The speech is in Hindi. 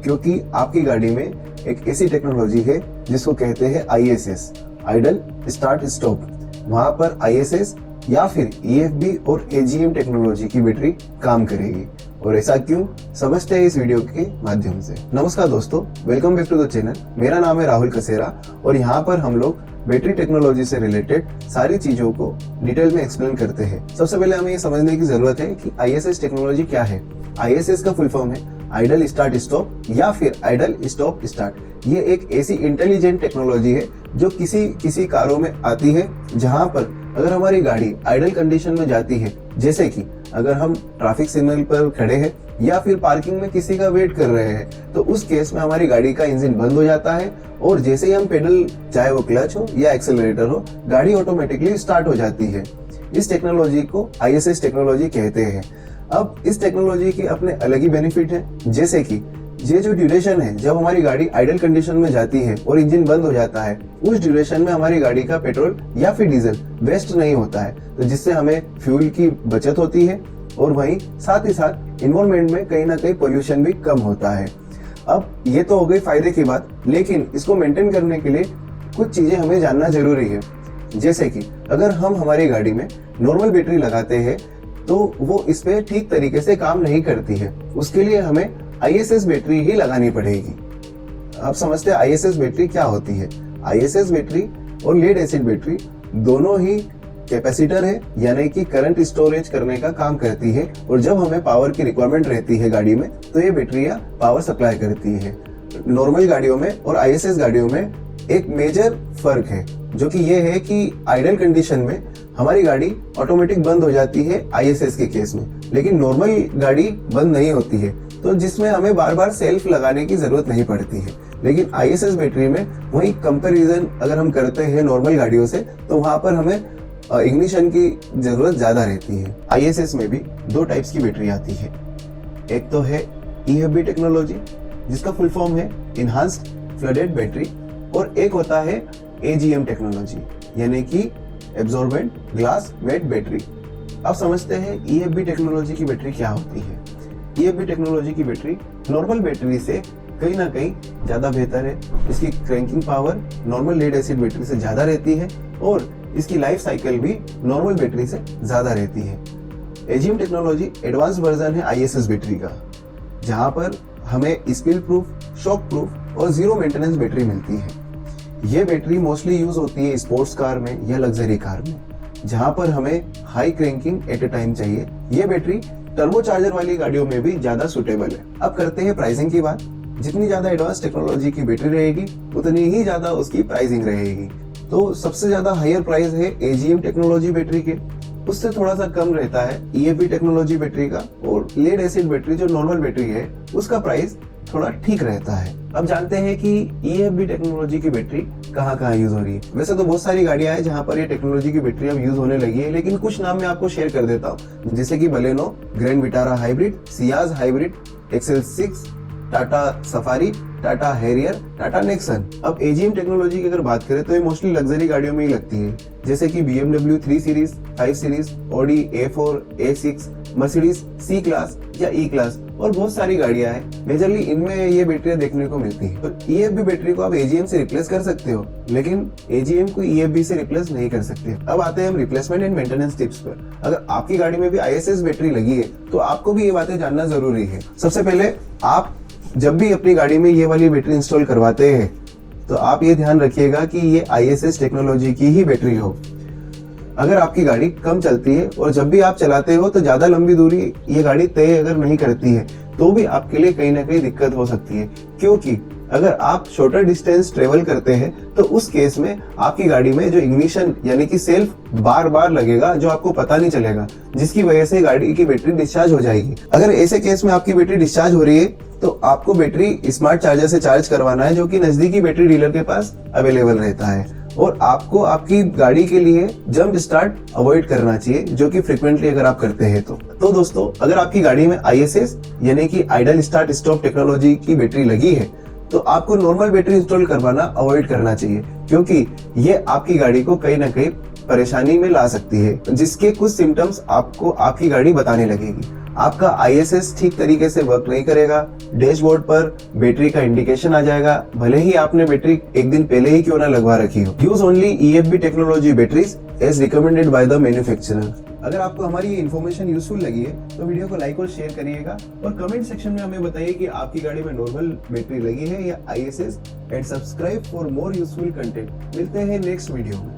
क्योंकि आपकी गाड़ी में एक ऐसी टेक्नोलॉजी है जिसको कहते हैं ISS, आइडल स्टार्ट स्टॉप। वहां पर ISS या फिर EFB और AGM टेक्नोलॉजी की बैटरी काम करेगी। और ऐसा क्यों, समझते हैं इस वीडियो के माध्यम से। नमस्कार दोस्तों, welcome back to the channel. मेरा नाम है राहुल कसेरा और यहाँ पर हम लोग बैटरी टेक्नोलॉजी से रिलेटेड सारी चीजों को डिटेल में एक्सप्लेन करते हैं। सबसे पहले हमें ये समझने की जरूरत है कि ISS टेक्नोलॉजी क्या है। ISS का फुल फॉर्म है आइडल स्टार्ट स्टॉप या फिर आइडल स्टॉप स्टार्ट। ये एक ऐसी इंटेलिजेंट टेक्नोलॉजी है जो किसी कारों में आती है, जहां पर अगर हमारी गाड़ी आइडल कंडीशन में जाती है, जैसे कि अगर हम ट्रैफिक सिग्नल पर खड़े हैं या फिर पार्किंग में किसी का वेट कर रहे हैं, तो उस केस में हमारी गाड़ी का इंजन बंद हो जाता है और जैसे ही हम पेडल, चाहे वो क्लच हो या एक्सेलरेटर हो, गाड़ी ऑटोमेटिकली स्टार्ट हो जाती है। इस टेक्नोलॉजी को ISS टेक्नोलॉजी कहते हैं। अब इस टेक्नोलॉजी के अपने अलग ही बेनिफिट है, जैसे कि ये जो ड्यूरेशन है जब हमारी गाड़ी आइडल कंडीशन में जाती है और इंजन बंद हो जाता है, उस ड्यूरेशन में हमारी गाड़ी का पेट्रोल या फिर डीजल वेस्ट नहीं होता है, तो जिससे हमें फ्यूल की बचत होती है और वहीं साथ ही साथ एनवायरनमेंट में कहीं ना कहीं पोल्यूशन भी कम होता है। अब ये तो हो गई फायदे की बात, लेकिन इसको मेंटेन करने के लिए कुछ चीजें हमें जानना जरूरी है। जैसे कि अगर हम हमारी गाड़ी में नॉर्मल बैटरी लगाते हैं तो वो इस पे ठीक तरीके से काम नहीं करती है। उसके लिए हमें ISS बैटरी ही लगानी पड़ेगी। आप समझते हैं ISS बैटरी क्या होती है। ISS बैटरी और लेड एसिड बैटरी दोनों ही कैपेसिटर है, यानी कि करंट स्टोरेज करने का काम करती है। और जब हमें पावर की रिक्वायरमेंट रहती है गाड़ी में, तो ये बैटरियां पावर सप्लाई करती है। नॉर्मल गाड़ियों में और ISS गाड़ियों में एक मेजर फर्क है, जो कि ये है कि आइडल कंडीशन में हमारी गाड़ी ऑटोमेटिक बंद हो जाती है ISS के केस में, लेकिन नॉर्मल गाड़ी बंद नहीं होती है, तो जिसमें हमें बार बार सेल्फ लगाने की जरूरत नहीं पड़ती है। लेकिन ISS बैटरी में वही कंपैरिजन अगर हम करते हैं नॉर्मल गाड़ियों से, तो वहां पर हमें इग्निशन की जरूरत ज्यादा रहती है। ISS में भी दो टाइप्स की बैटरी आती है। एक तो है EFB टेक्नोलॉजी, जिसका फुल फॉर्म है इनहांस्ड फ्लडेड बैटरी, और एक होता है AGM टेक्नोलॉजी, यानी कि एब्जॉर्बेंट ग्लास वेट बैटरी। अब समझते हैं EFB टेक्नोलॉजी की बैटरी क्या होती है। EFB टेक्नोलॉजी की बैटरी नॉर्मल बैटरी से कहीं ना कहीं ज्यादा बेहतर है। इसकी cranking power normal lead acid battery से ज्यादा रहती है और इसकी लाइफ साइकिल भी नॉर्मल बैटरी से ज्यादा रहती है। AGM टेक्नोलॉजी एडवांस वर्जन है ISS बैटरी का, जहां पर हमें स्पिल प्रूफ, शॉक प्रूफ और जीरो मेंटेनेंस बैटरी मिलती है। ये बैटरी मोस्टली यूज होती है स्पोर्ट्स कार में या लग्जरी कार में, जहां पर हमें high cranking at a time चाहिए। ये बैटरी टर्बोचार्जर वाली गाड़ियों में भी ज्यादा सुटेबल है। अब करते हैं प्राइसिंग की बात। जितनी ज्यादा एडवांस टेक्नोलॉजी की बैटरी रहेगी, उतनी ही ज्यादा उसकी प्राइसिंग रहेगी। तो सबसे ज्यादा हायर प्राइस है AGM टेक्नोलॉजी बैटरी के, उससे थोड़ा सा कम रहता है EFB टेक्नोलॉजी बैटरी का, और लेड एसिड बैटरी जो नॉर्मल बैटरी है उसका प्राइस थोड़ा ठीक रहता है। अब जानते हैं कि EFB टेक्नोलॉजी की बैटरी कहाँ यूज हो रही है। वैसे तो बहुत सारी गाड़ियां हैं जहां पर ये टेक्नोलॉजी की बैटरी अब यूज होने लगी है, लेकिन कुछ नाम मैं आपको शेयर कर देता हूँ, जैसे कि Baleno, grand Vitara hybrid, Ciaz hybrid, XL6, Tata safari, Tata Harrier, Tata Nexon. अब AGM टेक्नोलॉजी की अगर बात करें तो ये मोस्टली लग्जरी गाड़ियों में ही लगती है, जैसे कि BMW 3 series, 5 series, Audi A4, A6, Mercedes C class या E क्लास और बहुत सारी गाड़ियां हैं। मेजरली इनमें ये बैटरियां देखने को मिलती है। तो EFB बैटरी को आप AGM से रिप्लेस कर सकते हो, लेकिन AGM को EFB से रिप्लेस नहीं कर सकते। अब आते हैं हम रिप्लेसमेंट एंड मेंटेनेंस टिप्स पर। अगर आपकी गाड़ी में भी ISS बैटरी लगी है तो आपको भी ये बातें जानना जरूरी है। सबसे पहले, आप जब भी अपनी गाड़ी में ये वाली बैटरी इंस्टॉल करवाते हैं तो आप ये ध्यान रखिएगा कि ये ISS टेक्नोलॉजी की ही बैटरी हो। अगर आपकी गाड़ी कम चलती है और जब भी आप चलाते हो तो ज्यादा लंबी दूरी ये गाड़ी तय अगर नहीं करती है, तो भी आपके लिए कहीं ना कहीं दिक्कत हो सकती है, क्योंकि अगर आप शॉर्टर डिस्टेंस ट्रेवल करते हैं तो उस केस में आपकी गाड़ी में जो इग्निशन यानी कि सेल्फ बार बार लगेगा, जो आपको पता नहीं चलेगा, जिसकी वजह से गाड़ी की बैटरी डिस्चार्ज हो जाएगी। अगर ऐसे केस में आपकी बैटरी डिस्चार्ज हो रही है तो आपको बैटरी स्मार्ट चार्जर से चार्ज करवाना है, जो कि नजदीकी बैटरी डीलर के पास अवेलेबल रहता है। और आपको आपकी गाड़ी के लिए जंप स्टार्ट अवॉइड करना चाहिए, जो कि फ्रीक्वेंटली अगर आप करते हैं तो दोस्तों, अगर आपकी गाड़ी में ISS यानी कि आइडल स्टार्ट स्टॉप टेक्नोलॉजी की बैटरी लगी है तो आपको नॉर्मल बैटरी इंस्टॉल करवाना अवॉइड करना चाहिए, क्योंकि ये आपकी गाड़ी को कहीं ना कहीं परेशानी में ला सकती है, जिसके कुछ सिम्टम्स आपको आपकी गाड़ी बताने लगेगी। आपका ISS ठीक तरीके से वर्क नहीं करेगा, डैशबोर्ड पर बैटरी का इंडिकेशन आ जाएगा, भले ही आपने बैटरी एक दिन पहले ही क्यों ना लगवा रखी हो। Use only EFB technology batteries as recommended by the manufacturer. अगर आपको हमारी ये इन्फॉर्मेशन यूजफुल लगी है तो वीडियो को लाइक और शेयर करिएगा और कमेंट सेक्शन में हमें बताइए कि आपकी गाड़ी में नॉर्मल बैटरी लगी है या ISS, and subscribe for more useful content. मिलते हैं नेक्स्ट वीडियो में।